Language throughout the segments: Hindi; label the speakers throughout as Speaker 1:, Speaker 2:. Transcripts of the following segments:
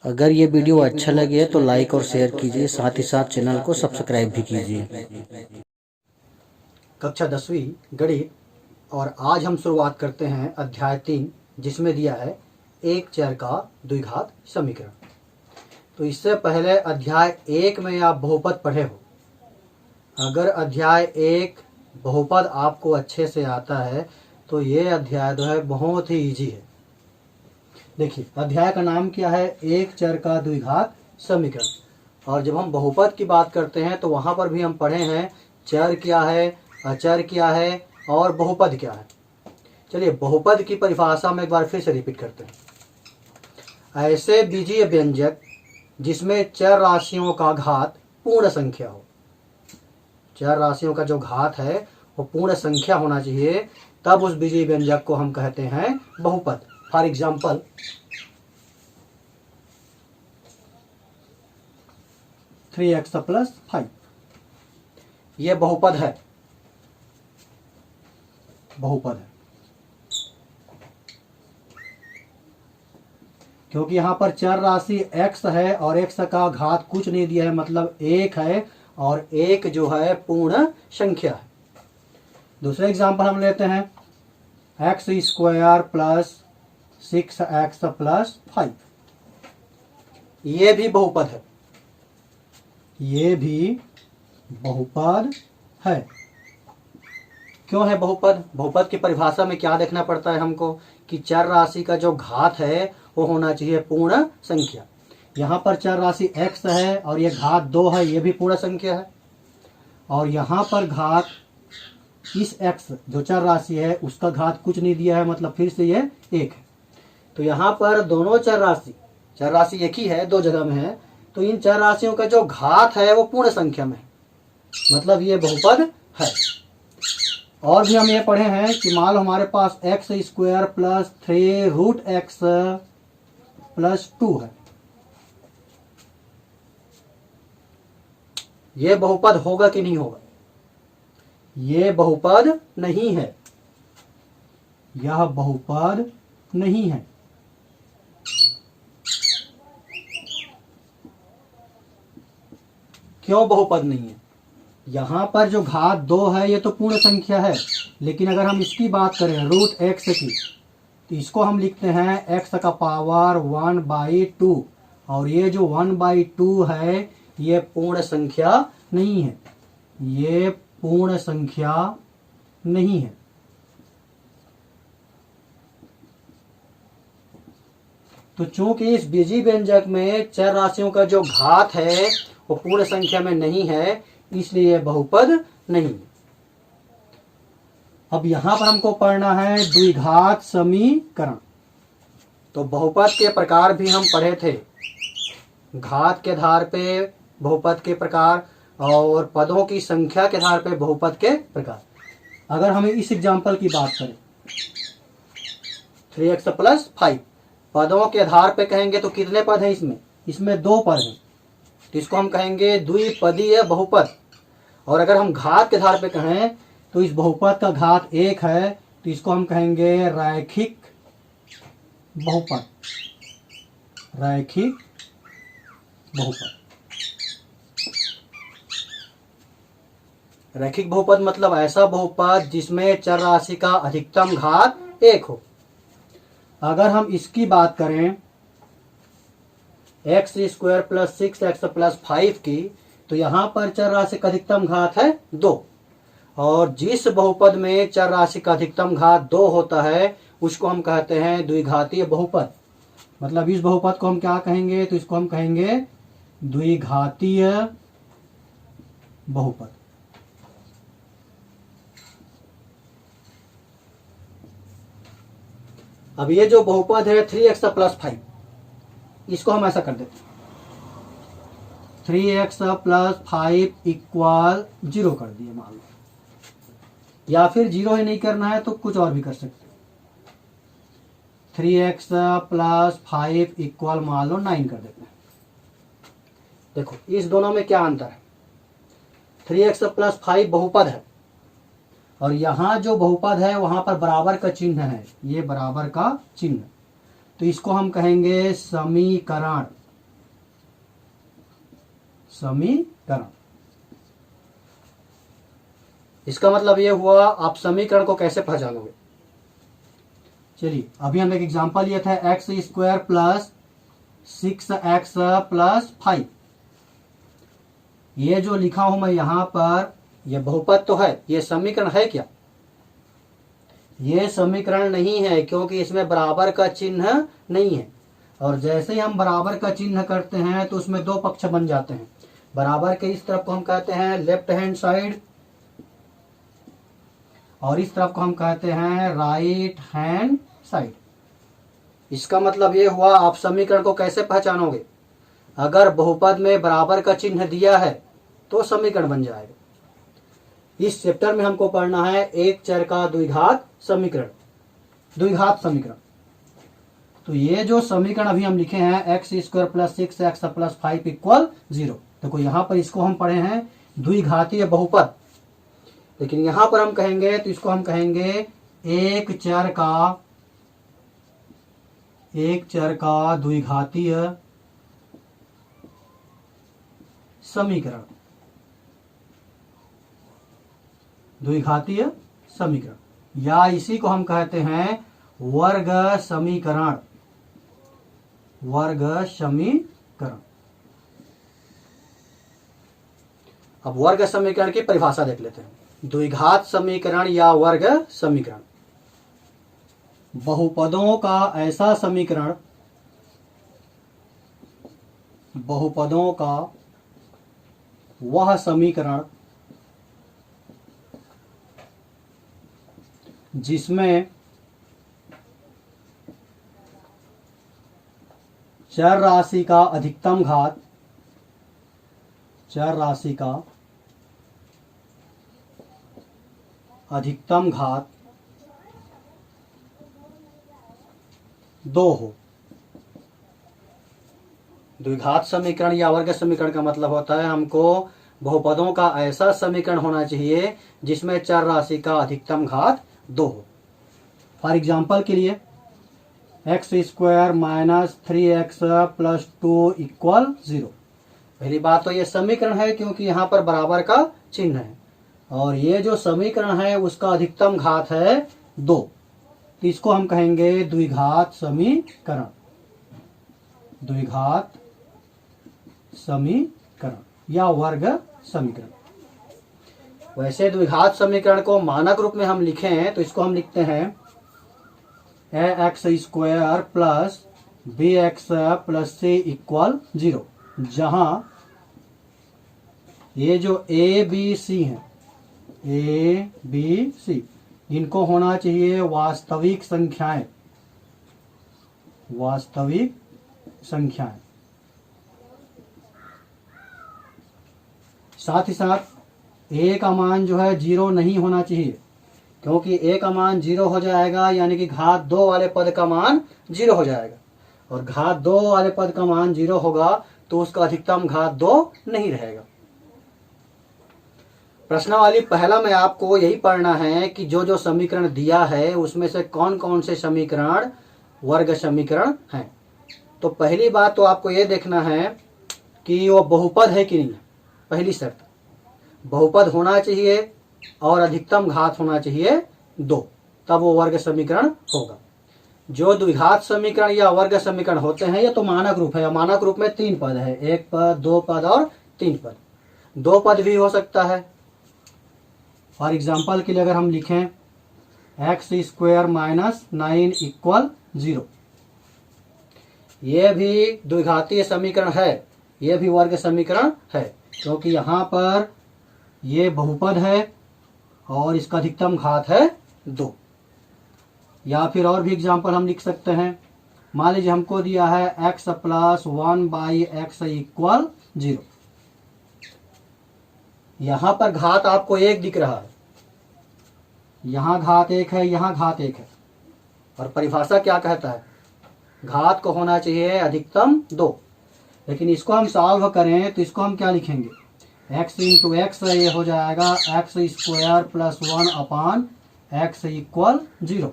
Speaker 1: अगर ये वीडियो अच्छा लगे तो लाइक और शेयर कीजिए, साथ ही साथ चैनल को सब्सक्राइब भी कीजिए।
Speaker 2: कक्षा 10वीं गणित, और आज हम शुरुआत करते हैं अध्याय 3, जिसमें दिया है एक चर का द्विघात समीकरण। तो इससे पहले अध्याय 1 में आप बहुपद पढ़े हो। अगर अध्याय 1 बहुपद आपको अच्छे से आता है तो ये अध्याय जो है बहुत ही इजी है। देखिए, अध्याय का नाम क्या है? एक चर का द्विघात समीकरण। और जब हम बहुपद की बात करते हैं तो वहां पर भी हम पढ़े हैं चर क्या है, अचर क्या है और बहुपद क्या है। चलिए, बहुपद की परिभाषा में एक बार फिर से रिपीट करते हैं। ऐसे बीजीय व्यंजक जिसमें चर राशियों का घात पूर्ण संख्या हो। चर राशियों का जो घात है वो पूर्ण संख्या होना चाहिए, तब उस बीजीय व्यंजक को हम कहते हैं बहुपद। फॉर एग्जाम्पल, 3x + 5 ये बहुपद है। क्योंकि यहाँ पर चर राशि x है और x का घात कुछ नहीं दिया है, मतलब 1 है, और 1 जो है पूर्ण संख्या है। दूसरा एग्जाम्पल हम लेते हैं, x² + 6x + 5 ये भी बहुपद है। ये भी बहुपद है। क्यों है बहुपद? बहुपद की परिभाषा में क्या देखना पड़ता है हमको कि चर राशि का जो घात है वो होना चाहिए पूर्ण संख्या। यहाँ पर चर राशि x है और ये घात 2 है, ये भी पूर्ण संख्या है। और यहाँ पर घात इस x जो चर राशि है उसका घात कुछ नहीं दिया है, मतलब फिर से ये 1 है। तो यहाँ पर दोनों चर राशि एक ही है, दो जगह में है, तो इन चर राशियों का जो घात है वो पूर्ण संख्या में है, मतलब ये बहुपद है। और भी हम ये पढ़े हैं कि मान लो हमारे पास x² + 3√x + 2 है। ये बहुपद होगा कि नहीं होगा? ये बहुपद नहीं है। यह बहुपद नहीं है। क्यों बहुपद नहीं है? यहाँ पर जो घात 2 है ये तो पूर्ण संख्या है, लेकिन अगर हम इसकी बात करें √x की, तो इसको हम लिखते हैं x का पावर 1/2, और ये जो 1/2 है ये पूर्ण संख्या नहीं है। ये पूर्ण संख्या नहीं है। तो चूंकि इस बीजीय व्यंजक में चर राशियों का जो घात है वो पूर्ण संख्या में नहीं है, इसलिए बहुपद नहीं। अब यहां पर हमको पढ़ना है द्विघात समीकरण। तो बहुपद के प्रकार भी हम पढ़े थे, घात के आधार पे बहुपद के प्रकार और पदों की संख्या के आधार पे बहुपद के प्रकार। अगर हम इस एग्जांपल की बात करें, 3x + 5 पदों के आधार पे कहेंगे तो कितने पद हैं इसमें? इसमें 2 पद हैं, तो इसको हम कहेंगे द्विपदीय बहुपद। और अगर हम घात के आधार पे कहें तो इस बहुपद का घात 1 है, तो इसको हम कहेंगे रैखिक बहुपद। रैखिक बहुपद। रैखिक बहुपद मतलब ऐसा बहुपद जिसमें चर राशि का अधिकतम घात 1 हो। अगर हम इसकी बात करें x² + 6x + 5 की, तो यहां पर चर राशि का अधिकतम घात है 2, और जिस बहुपद में चर राशि का अधिकतम घात 2 होता है उसको हम कहते हैं द्विघातीय बहुपद। मतलब इस बहुपद को हम क्या कहेंगे? तो इसको हम कहेंगे द्विघातीय बहुपद। अब ये जो बहुपद है 3x + 5, इसको हम ऐसा कर देते हैं, 3x + 5 = 0 कर दिए मान लो, या फिर 0 ही नहीं करना है तो कुछ और भी कर सकते हैं। 3x + 5 = मान लो 9 कर देते हैं। देखो, इस दोनों में क्या अंतर है? 3x + 5 बहुपद है, और यहां जो बहुपद है वहां पर बराबर का चिन्ह है, ये बराबर का चिन्ह, तो इसको हम कहेंगे समीकरण। समीकरण। इसका मतलब ये हुआ आप समीकरण को कैसे पहचानोगे। चलिए अभी हम एक एग्जांपल लिए थे x square plus 6x plus 5। ये जो लिखा हूं मैं यहां पर, ये बहुपद तो है, ये समीकरण है क्या? ये समीकरण नहीं है, क्योंकि इसमें बराबर का चिन्ह नहीं है। और जैसे ही हम बराबर का चिन्ह करते हैं तो उसमें दो पक्ष बन जाते हैं। बराबर के इस तरफ को हम कहते हैं लेफ्ट हैंड साइड, और इस तरफ को हम कहते हैं राइट हैंड साइड। इसका मतलब ये हुआ आप समीकरण को कैसे पहचानोगे। अगर बहुपद में बराबर का चिन्ह दिया है तो समीकरण बन जाएगा। इस चैप्टर में हमको पढ़ना है एक चर का द्विघात समीकरण, द्विघात समीकरण। तो ये जो समीकरण अभी हम लिखे हैं x square plus 6x plus 5 equal 0, देखो यहां पर इसको हम पढ़े हैं द्विघातीय बहुपद, लेकिन यहां पर हम कहेंगे तो इसको हम कहेंगे एक चर का द्विघातीय समीकरण, द्विघातीय समीकरण, या इसी को हम कहते हैं वर्ग समीकरण, वर्ग समीकरण। अब वर्ग समीकरण की परिभाषा देख लेते हैं। द्विघात समीकरण या वर्ग समीकरण, बहुपदों का ऐसा समीकरण, बहुपदों का वह समीकरण जिसमें चर राशि का अधिकतम घात, चर राशि का अधिकतम घात 2 हो। द्विघात समीकरण या वर्ग समीकरण का मतलब होता है हमको बहुपदों का ऐसा समीकरण होना चाहिए जिसमें चर राशि का अधिकतम घात 2 हो। फॉर एग्जाम्पल के लिए x square minus 3x plus 2 equal 0। पहली बात तो ये समीकरण है क्योंकि यहां पर बराबर का चिन्ह है, और ये जो समीकरण है उसका अधिकतम घात है 2, तो इसको हम कहेंगे द्विघात समीकरण, द्विघात समीकरण या वर्ग समीकरण। वैसे द्विघात समीकरण को मानक रूप में हम लिखें तो इसको हम लिखते हैं ax square plus bx plus c equal 0, जहां ये जो a b c है, a b c, इनको होना चाहिए वास्तविक संख्याएं, वास्तविक संख्याएं। साथ ही साथ a का मान जो है 0 नहीं होना चाहिए, क्योंकि a का मान 0 हो जाएगा यानी कि घात 2 वाले पद का मान 0 हो जाएगा, और घात 2 वाले पद का मान 0 होगा तो उसका अधिकतम घात 2 नहीं रहेगा। प्रश्नावली पहला में आपको यही पढ़ना है कि जो जो समीकरण दिया है उसमें से कौन कौन से समीकरण वर्ग समीकरण हैं। तो पहली बात तो आपको ये देखना है कि वो बहुपद है कि नहीं है। पहली शर्त, बहुपद होना चाहिए और अधिकतम घात होना चाहिए 2, तब वो वर्ग समीकरण होगा। जो द्विघात समीकरण या वर्ग समीकरण होते हैं ये तो मानक रूप है, मानक रूप में 3 पद है, 1 पद, 2 पद और 3 पद। 2 पद भी हो सकता है। फॉर एग्जाम्पल के लिए अगर हम लिखें एक्स स्क्वायर माइनस 9 इक्वल 0, यह भी द्विघातीय समीकरण है, यह भी वर्ग समीकरण है, क्योंकि यहां पर यह बहुपद है और इसका अधिकतम घात है 2। या फिर और भी एग्जाम्पल हम लिख सकते हैं। मान लीजिए हमको दिया है x प्लस 1/x इक्वल 0, यहां पर घात आपको 1 दिख रहा है, यहां घात 1 है, यहां घात 1 है, और परिभाषा क्या कहता है, घात को होना चाहिए अधिकतम 2। लेकिन इसको हम सॉल्व करें तो इसको हम क्या लिखेंगे, x इंटू एक्स, ये हो जाएगा x square plus 1/x equal 0।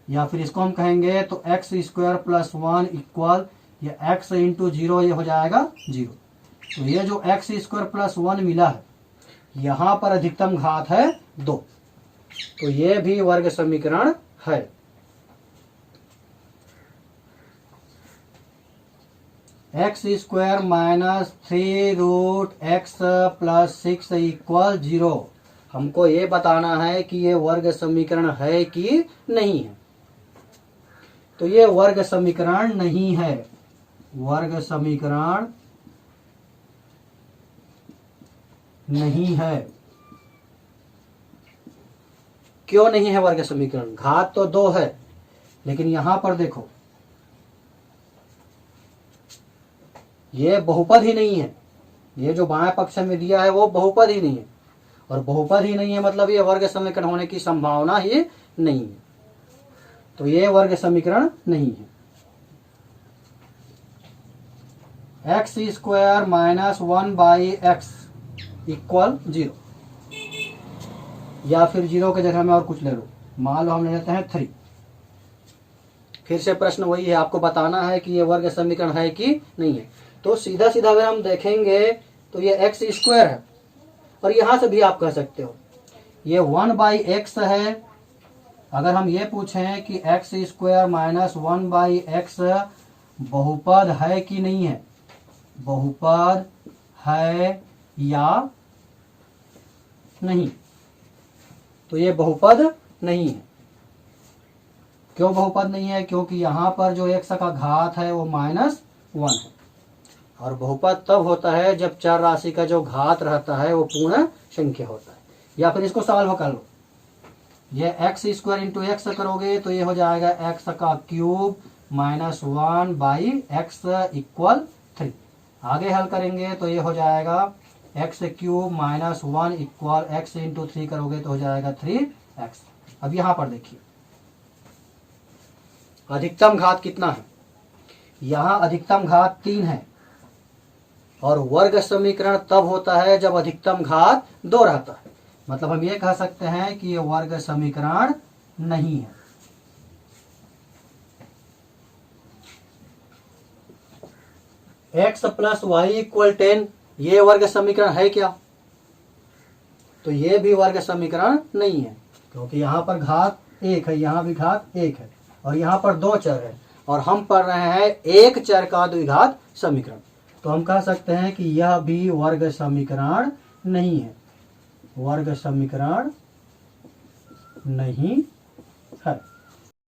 Speaker 2: या फिर इसको हम कहेंगे तो एक्स स्क्वायर प्लस 1 इक्वल, ये x इंटू 0 ये हो जाएगा 0। तो ये जो एक्स स्क्वायर प्लस 1 मिला है, यहाँ पर अधिकतम घात है 2, तो ये भी वर्ग समीकरण है। X square minus 3 root X plus 6 equal 0। हमको ये बताना है कि ये वर्ग समीकरण है कि नहीं है। तो ये वर्ग समीकरण नहीं है, वर्ग समीकरण नहीं है। क्यों नहीं है वर्ग समीकरण? घात तो 2 है, लेकिन यहां पर देखो ये बहुपद ही नहीं है। ये जो बाएं पक्ष में दिया है वो बहुपद ही नहीं है, और बहुपद ही नहीं है मतलब ये वर्ग समीकरण होने की संभावना ही नहीं है। तो ये वर्ग समीकरण नहीं है। X square minus 1/x equal 0, या फिर 0 की जगह में और कुछ ले लो, मान लो हम ले लेते हैं 3। फिर से प्रश्न वही है, आपको बताना है कि ये वर्ग समीकरण है कि नहीं है। तो सीधा सीधा अगर हम देखेंगे तो ये एक्स स्क्वायर है, और यहां से भी आप कह सकते हो ये 1/x है। अगर हम ये पूछें कि एक्स स्क्वायर माइनस 1/x बहुपद है कि नहीं है, बहुपद है या नहीं, तो ये बहुपद नहीं है। क्यों बहुपद नहीं है? क्योंकि यहां पर जो x का घात है वो -1 है, और बहुपद तब होता है जब चर राशि का जो घात रहता है वो पूर्ण संख्या होता है। या फिर इसको सॉल्व कर लो, ये एक्स स्क्वायर इंटू एक्स करोगे तो ये हो जाएगा एक्स का क्यूब माइनस 1/x इक्वल 3। आगे हल करेंगे तो ये हो जाएगा x cube minus 1 equal x into 3 करोगे तो हो जाएगा 3x। अब यहां पर देखिए अधिकतम घात कितना है, यहां अधिकतम घात 3 है, और वर्ग समीकरण तब होता है जब अधिकतम घात 2 रहता है। मतलब हम ये कह सकते हैं कि ये वर्ग समीकरण नहीं है। x प्लस वाई इक्वल 10 ये वर्ग समीकरण है क्या? तो ये भी वर्ग समीकरण नहीं है, क्योंकि यहाँ पर घात 1 है, यहाँ भी घात 1 है, और यहाँ पर 2 चर है, और हम पढ़ रहे हैं एक चर का द्विघात समीकरण। तो हम कह सकते हैं कि यह भी वर्ग समीकरण नहीं है, वर्ग समीकरण नहीं